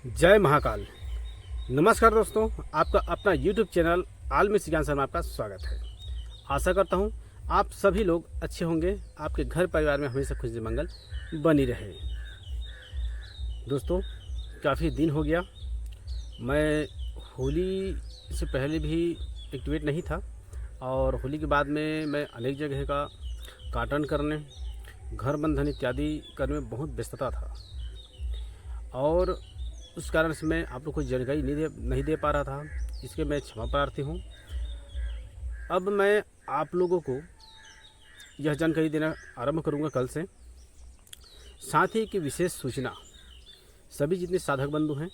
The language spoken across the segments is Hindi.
जय महाकाल। नमस्कार दोस्तों, आपका अपना YouTube चैनल आलमी ज्ञान में आपका स्वागत है। आशा करता हूँ आप सभी लोग अच्छे होंगे, आपके घर परिवार में हमेशा खुशी मंगल बनी रहे। दोस्तों, काफ़ी दिन हो गया, मैं होली से पहले भी एक्टिवेट नहीं था और होली के बाद में मैं अनेक जगह का काटन करने, घर बंधन इत्यादि करने में बहुत व्यस्तता था और उस कारण से मैं आप लोग को जानकारी नहीं दे पा रहा था। इसके मैं क्षमा प्रार्थी हूँ। अब मैं आप लोगों को यह जानकारी देना आरंभ करूँगा कल से। साथ ही की विशेष सूचना सभी जितने साधक बंधु हैं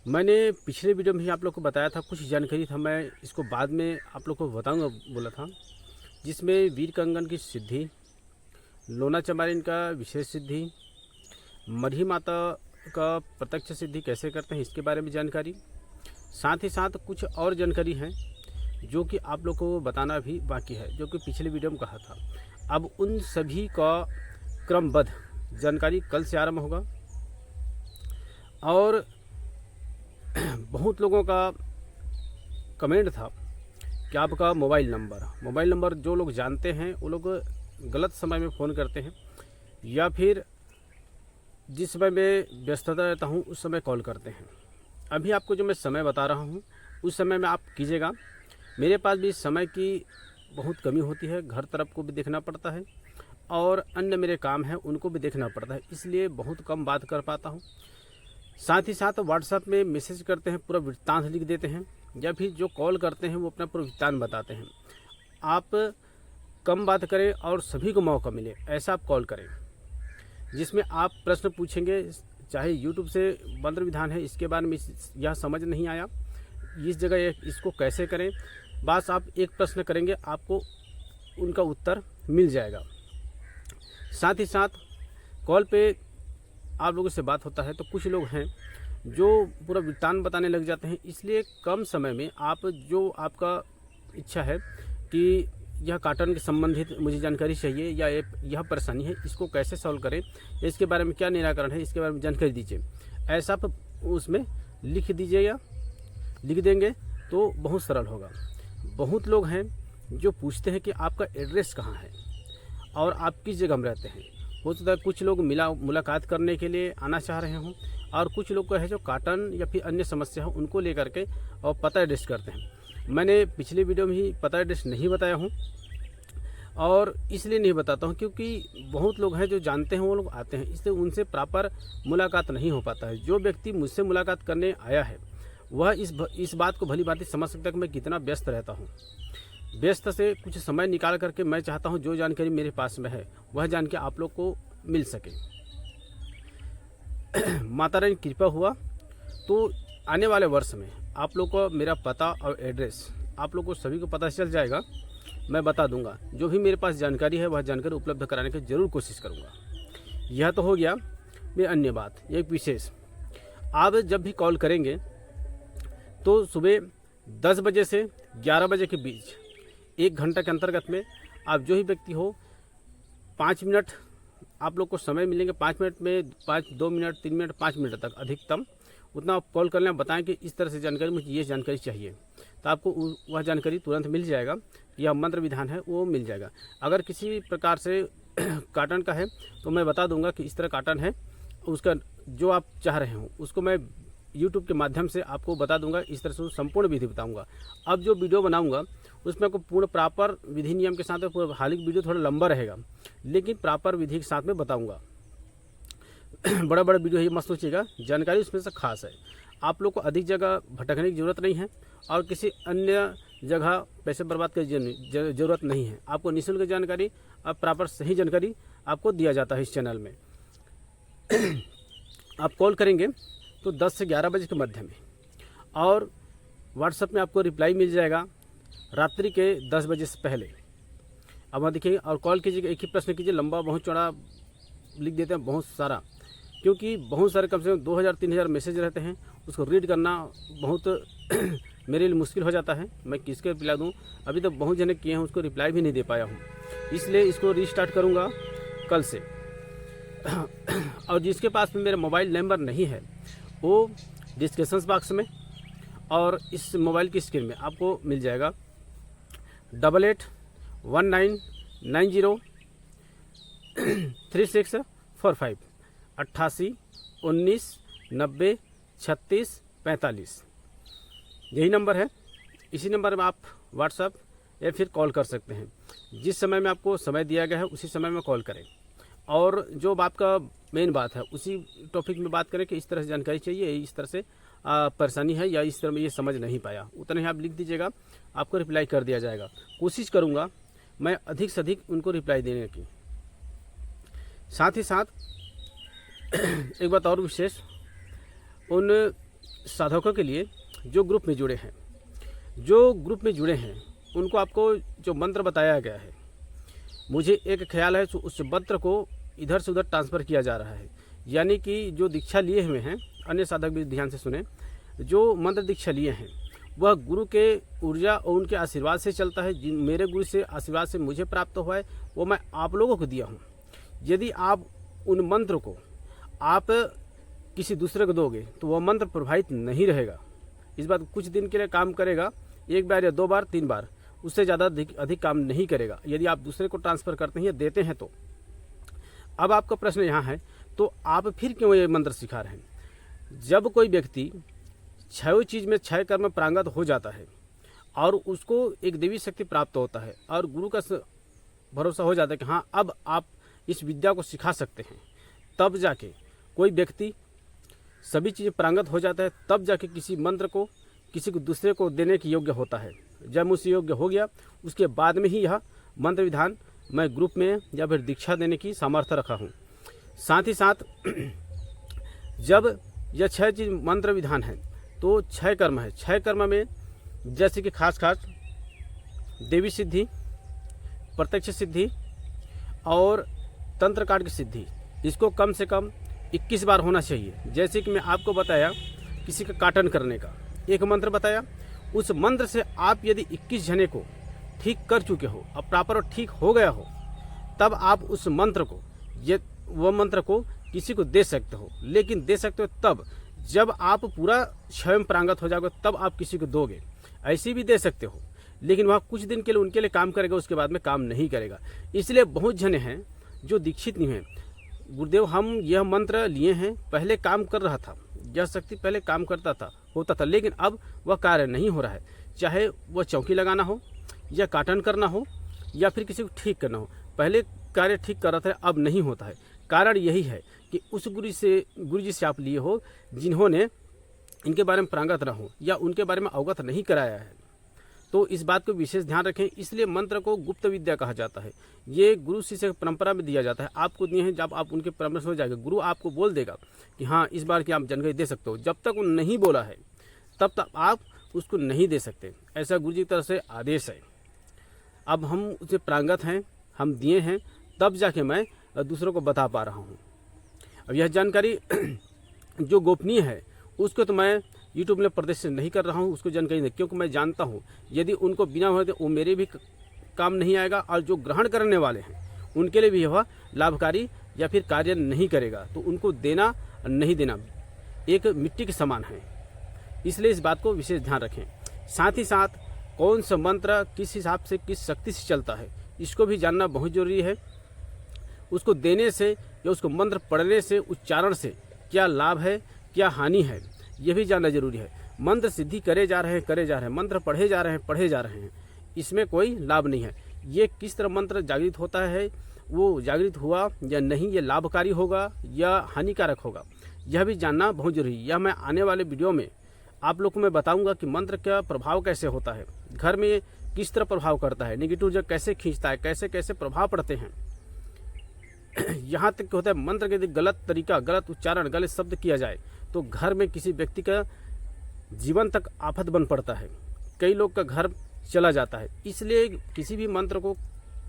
मैंने पिछले वीडियो में ही आप लोग को बताया था, कुछ जानकारी था, मैं इसको बाद में आप लोग को बताऊंगा बोला था, जिसमें वीर कंगन की सिद्धि, लोना चमारिन का विशेष सिद्धि, मढ़ी माता का प्रत्यक्ष सिद्धि कैसे करते हैं इसके बारे में जानकारी, साथ ही साथ कुछ और जानकारी है जो कि आप लोग को बताना भी बाकी है, जो कि पिछले वीडियो में कहा था। अब उन सभी का क्रमबद्ध जानकारी कल से आरंभ होगा। और बहुत लोगों का कमेंट था कि आपका मोबाइल नंबर जो लोग जानते हैं वो लोग गलत समय में फ़ोन करते हैं या फिर जिस समय में व्यस्तता रहता हूँ उस समय कॉल करते हैं। अभी आपको जो मैं समय बता रहा हूँ उस समय में आप कीजिएगा। मेरे पास भी समय की बहुत कमी होती है, घर तरफ को भी देखना पड़ता है और अन्य मेरे काम हैं उनको भी देखना पड़ता है, इसलिए बहुत कम बात कर पाता हूँ। साथ ही साथ व्हाट्सएप में मैसेज करते हैं, पूरा वृत्तांत लिख देते हैं, या फिर जो कॉल करते हैं वो अपना पूरा वृत्तांत बताते हैं। आप कम बात करें और सभी को मौका मिले ऐसा आप कॉल करें, जिसमें आप प्रश्न पूछेंगे। चाहे यूट्यूब से मंत्र विधान है, इसके बारे में यह समझ नहीं आया, इस जगह इसको कैसे करें, बस आप एक प्रश्न करेंगे, आपको उनका उत्तर मिल जाएगा। साथ ही साथ कॉल पे आप लोगों से बात होता है तो कुछ लोग हैं जो पूरा वृत्तांत बताने लग जाते हैं, इसलिए कम समय में आप जो आपका इच्छा है कि यह काटन के संबंधित मुझे जानकारी चाहिए या यह परेशानी है, इसको कैसे सॉल्व करें या इसके बारे में क्या निराकरण है, इसके बारे में जानकारी दीजिए, ऐसा आप उसमें लिख दीजिएगा। लिख देंगे तो बहुत सरल होगा। बहुत लोग हैं जो पूछते हैं कि आपका एड्रेस कहाँ है और आप किस जगह में रहते हैं। हो सकता है कुछ लोग मुलाकात करने के लिए आना चाह रहे हों और कुछ लोग का है जो काटन या फिर अन्य समस्या हो उनको लेकर के और पता एड्रेस करते हैं। मैंने पिछले वीडियो में ही पता एड्रेस नहीं बताया हूँ और इसलिए नहीं बताता हूँ क्योंकि बहुत लोग हैं जो जानते हैं वो लोग आते हैं, इसलिए उनसे प्रॉपर मुलाकात नहीं हो पाता है। जो व्यक्ति मुझसे मुलाकात करने आया है वह इस बात को भली भांति समझ सकता है कि मैं कितना व्यस्त रहता हूँ। व्यस्त से कुछ समय निकाल करके मैं चाहता हूँ जो जानकारी मेरे पास में है वह जान के आप लोग को मिल सके। माता रानी कृपा हुआ तो आने वाले वर्ष में आप लोग को मेरा पता और एड्रेस आप लोग को सभी को पता चल जाएगा, मैं बता दूंगा। जो भी मेरे पास जानकारी है वह जानकारी उपलब्ध कराने की ज़रूर कोशिश करूंगा। यह तो हो गया। मैं अन्य बात एक विशेष, आप जब भी कॉल करेंगे तो सुबह 10 बजे से 11 बजे के बीच 1 घंटा के अंतर्गत में आप जो ही व्यक्ति हो 5 मिनट आप लोग को समय मिलेंगे। 5 मिनट में 2 मिनट 3 मिनट 5 मिनट तक अधिकतम उतना आप कॉल कर लें, बताएं कि इस तरह से जानकारी मुझे ये जानकारी चाहिए, तो आपको वह जानकारी तुरंत मिल जाएगा। यह मंत्र विधान है वो मिल जाएगा। अगर किसी भी प्रकार से काटन का है तो मैं बता दूंगा कि इस तरह काटन है, उसका जो आप चाह रहे हो उसको मैं यूट्यूब के माध्यम से आपको बता दूंगा। इस तरह से संपूर्ण विधि बताऊंगा। अब जो वीडियो बनाऊंगा उसमें आपको पूर्ण प्रॉपर विधि नियम के साथ, पूरा हालांकि वीडियो थोड़ा लंबा रहेगा लेकिन प्रॉपर विधि के साथ में बताऊंगा। बड़ा वीडियो है, मत सोचिएगा, जानकारी उसमें से खास है। आप लोग को अधिक जगह भटकने की ज़रूरत नहीं है और किसी अन्य जगह पैसे बर्बाद करने की ज़रूरत नहीं है। आपको निःशुल्क जानकारी और प्रॉपर सही जानकारी आपको दिया जाता है इस चैनल में। आप कॉल करेंगे तो 10 से 11 बजे के मध्य में और व्हाट्सएप में आपको रिप्लाई मिल जाएगा रात्रि के 10 बजे से पहले। अब वहाँ देखिए और कॉल कीजिएगा, एक ही प्रश्न कीजिए, लंबा बहुत चौड़ा लिख देते हैं बहुत सारा, क्योंकि बहुत सारे कम से कम 2000-3000 मैसेज रहते हैं, उसको रीड करना बहुत मेरे लिए मुश्किल हो जाता है। मैं किसके रिप्लाई दूँ, अभी तक बहुत जने किए हैं उसको रिप्लाई भी नहीं दे पाया हूँ, इसलिए इसको रीस्टार्ट करूँगा कल से। और जिसके पास में मेरा मोबाइल नंबर नहीं है वो डिस्क्रिप्शन बॉक्स में और इस मोबाइल की स्क्रीन में आपको मिल जाएगा 8819036645 8819903645। यही नंबर है। इसी नंबर में आप व्हाट्सएप या फिर कॉल कर सकते हैं। जिस समय में आपको समय दिया गया है उसी समय में कॉल करें और जो आपका मेन बात है उसी टॉपिक में बात करें कि इस तरह से जानकारी चाहिए, इस तरह से परेशानी है या इस तरह में ये समझ नहीं पाया, उतना ही आप लिख दीजिएगा, आपको रिप्लाई कर दिया जाएगा। कोशिश करूँगा मैं अधिक से अधिक उनको रिप्लाई देने की। साथ ही साथ एक बात और विशेष, उन साधकों के लिए जो ग्रुप में जुड़े हैं उनको आपको जो मंत्र बताया गया है, मुझे एक ख्याल है उस मंत्र को इधर से उधर ट्रांसफ़र किया जा रहा है। यानी कि जो दीक्षा लिए हुए हैं, अन्य साधक भी ध्यान से सुने, जो मंत्र दीक्षा लिए हैं वह गुरु के ऊर्जा और उनके आशीर्वाद से चलता है। जिन मेरे गुरु से आशीर्वाद से मुझे प्राप्त हुआ है वो मैं आप लोगों को दिया हूँ। यदि आप उन मंत्र को आप किसी दूसरे को दोगे तो वह मंत्र प्रभावित नहीं रहेगा। इस बात कुछ दिन के लिए काम करेगा, 1 बार या 2 बार 3 बार, उससे ज़्यादा अधिक काम नहीं करेगा यदि आप दूसरे को ट्रांसफ़र करते हैं या देते हैं तो। अब आपका प्रश्न यहाँ है, तो आप फिर क्यों ये मंत्र सिखा रहे हैं? जब कोई व्यक्ति 6 चीज़ में 6 कर्म प्रांगत हो जाता है और उसको एक देवी शक्ति प्राप्त होता है और गुरु का भरोसा हो जाता है कि हाँ अब आप इस विद्या को सिखा सकते हैं, तब जाके कोई व्यक्ति सभी चीज़ें प्रांगत हो जाता है, तब जाके किसी मंत्र को किसी को दूसरे को देने के योग्य होता है। जब मुझसे योग्य हो गया उसके बाद में ही यह मंत्र विधान मैं ग्रुप में या फिर दीक्षा देने की सामर्थ्य रखा हूँ। साथ ही साथ जब यह 6 चीज़ मंत्र विधान है तो 6 कर्म है। 6 कर्म में जैसे कि खास देवी सिद्धि, प्रत्यक्ष सिद्धि और तंत्र काट की सिद्धि, इसको कम से कम 21 बार होना चाहिए। जैसे कि मैं आपको बताया किसी का काटन करने का एक मंत्र बताया, उस मंत्र से आप यदि 21 जने को ठीक कर चुके हो, अब प्रॉपर ठीक हो गया हो, तब आप उस मंत्र को वह मंत्र को किसी को दे सकते हो। लेकिन दे सकते हो तब जब आप पूरा स्वयं प्रांगत हो जाओगे, तब आप किसी को दोगे। ऐसे भी दे सकते हो, लेकिन वह कुछ दिन के लिए उनके लिए काम करेगा, उसके बाद में काम नहीं करेगा। इसलिए बहुत जने हैं जो दीक्षित नहीं हैं। गुरुदेव हम यह मंत्र लिए हैं, पहले काम कर रहा था, यह शक्ति पहले काम होता था, लेकिन अब वह कार्य नहीं हो रहा है। चाहे वह चौकी लगाना हो या काटन करना हो या फिर किसी को ठीक करना हो, पहले कार्य ठीक कर रहा था, अब नहीं होता है। कारण यही है कि उस गुरु जी से आप लिए हो जिन्होंने इनके बारे में प्रांगत न हो या उनके बारे में अवगत नहीं कराया है। तो इस बात को विशेष ध्यान रखें। इसलिए मंत्र को गुप्त विद्या कहा जाता है। ये गुरु शिष्य परंपरा में दिया जाता है। आपको दिए हैं, जब आप उनके परंपरा से हो जाएगा, गुरु आपको बोल देगा कि हाँ इस बार की आप जानकारी दे सकते हो। जब तक वो नहीं बोला है तब तक आप उसको नहीं दे सकते। ऐसा गुरु जी की तरफ से आदेश है। अब हम उसे प्रांगत हैं, हम दिए हैं, तब जाके मैं दूसरों को बता पा रहा हूँ। अब यह जानकारी जो गोपनीय है उसको तो मैं यूट्यूब में प्रदर्शित नहीं कर रहा हूँ, उसको जानकारी नहीं, क्योंकि मैं जानता हूँ यदि उनको बिना हुए तो वो मेरे भी काम नहीं आएगा और जो ग्रहण करने वाले हैं उनके लिए भी यह लाभकारी या फिर कार्य नहीं करेगा। तो उनको देना नहीं देना एक मिट्टी के समान है। इसलिए इस बात को विशेष ध्यान रखें। साथ ही साथ कौन सा मंत्र किस हिसाब से किस शक्ति से चलता है इसको भी जानना बहुत जरूरी है। उसको देने से या उसको मंत्र पढ़ने से, उच्चारण से क्या लाभ है क्या हानि है, यह भी जानना जरूरी है। मंत्र सिद्धि करे जा रहे हैं, मंत्र पढ़े जा रहे हैं, इसमें कोई लाभ नहीं है। ये किस तरह मंत्र जागृत होता है, वो जागृत हुआ या नहीं, ये लाभकारी होगा या हानिकारक होगा, यह भी जानना बहुत जरूरी है। यह मैं आने वाले वीडियो में आप लोग को मैं बताऊंगा कि मंत्र का प्रभाव कैसे होता है, घर में किस तरह प्रभाव करता है, नेगेटिव ऊर्जा कैसे खींचता है, कैसे कैसे प्रभाव पड़ते हैं। यहाँ तक होता है मंत्र के यदि गलत तरीका, गलत उच्चारण, गलत शब्द किया जाए तो घर में किसी व्यक्ति का जीवन तक आफत बन पड़ता है, कई लोग का घर चला जाता है। इसलिए किसी भी मंत्र को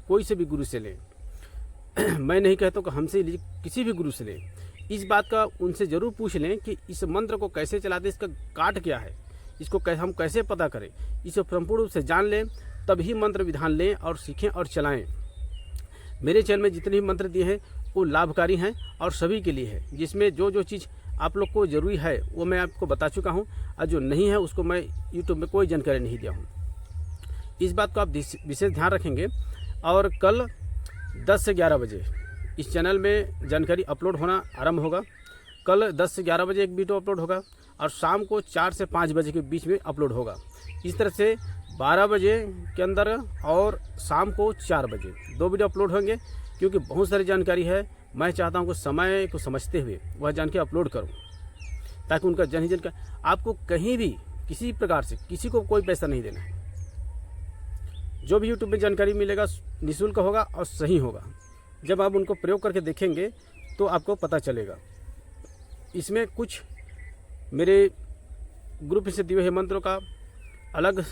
कोई से भी गुरु से लें, मैं नहीं कहता कि हमसे किसी भी गुरु से लें, इस बात का उनसे जरूर पूछ लें कि इस मंत्र को कैसे चलाते, इसका काट क्या है, इसको हम कैसे पता करें, इसे संपूर्ण रूप से जान लें, तभी मंत्र विधान लें और सीखें और चलाएं। मेरे चैनल में जितने भी मंत्र दिए हैं वो लाभकारी हैं और सभी के लिए है, जिसमें जो जो चीज़ आप लोग को ज़रूरी है वो मैं आपको बता चुका हूँ, और जो नहीं है उसको मैं यूट्यूब में कोई जानकारी नहीं दिया हूँ। इस बात को आप विशेष ध्यान रखेंगे। और कल 10 से 11 बजे इस चैनल में जानकारी अपलोड होना आरंभ होगा। कल 10 से 11 बजे एक वीडियो अपलोड होगा और शाम को 4 से 5 बजे के बीच में अपलोड होगा। इस तरह से 12 बजे के अंदर और शाम को 4 बजे 2 वीडियो अपलोड होंगे, क्योंकि बहुत सारी जानकारी है। मैं चाहता हूँ कि समय को समझते हुए वह जानकारी अपलोड करूँ, ताकि उनका जन का आपको कहीं भी किसी प्रकार से किसी को कोई पैसा नहीं देना है। जो भी यूट्यूब में जानकारी मिलेगा निःशुल्क होगा और सही होगा। जब आप उनको प्रयोग करके देखेंगे तो आपको पता चलेगा। इसमें कुछ मेरे ग्रुप से दिए हुए मंत्रों का अलग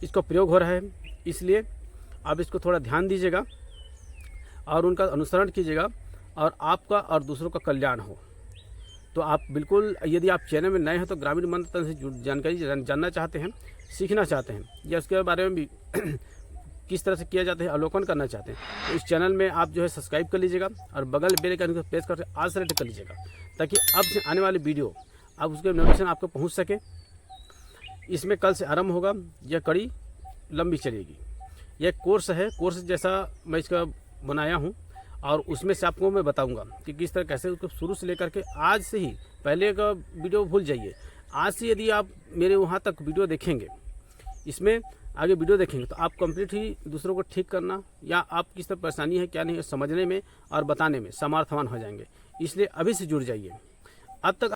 इसको प्रयोग हो रहा है, इसलिए आप इसको थोड़ा ध्यान दीजिएगा और उनका अनुसरण कीजिएगा, और आपका और दूसरों का कल्याण हो। तो आप बिल्कुल, यदि आप चैनल में नए हैं तो ग्रामीण मंत्र से जानकारी जानना चाहते हैं, सीखना चाहते हैं, या उसके बारे में भी किस तरह से किया जाता है अवलोकन करना चाहते हैं, तो इस चैनल में आप जो है सब्सक्राइब कर लीजिएगा और बगल बेल आइकन को प्रेस करके ऑल सेलेक्ट कर लीजिएगा, ताकि अब से आने वाली वीडियो अब उसके नोटिफिकेशन आपको पहुंच सके। इसमें कल से आरंभ होगा, यह कड़ी लंबी चलेगी। यह कोर्स है, कोर्स जैसा मैं इसका बनाया हूँ, और उसमें से आपको मैं बताऊंगा कि किस तरह कैसे उसको शुरू से लेकर के आज से ही, पहले का वीडियो भूल जाइए, आज से यदि आप मेरे वहाँ तक वीडियो देखेंगे, इसमें आगे वीडियो देखेंगे, तो आप कंप्लीट ही दूसरों को ठीक करना या आप किस तरह परेशानी है क्या नहीं है समझने में और बताने में समर्थवान हो जाएंगे। इसलिए अभी से जुड़ जाइए। अब तक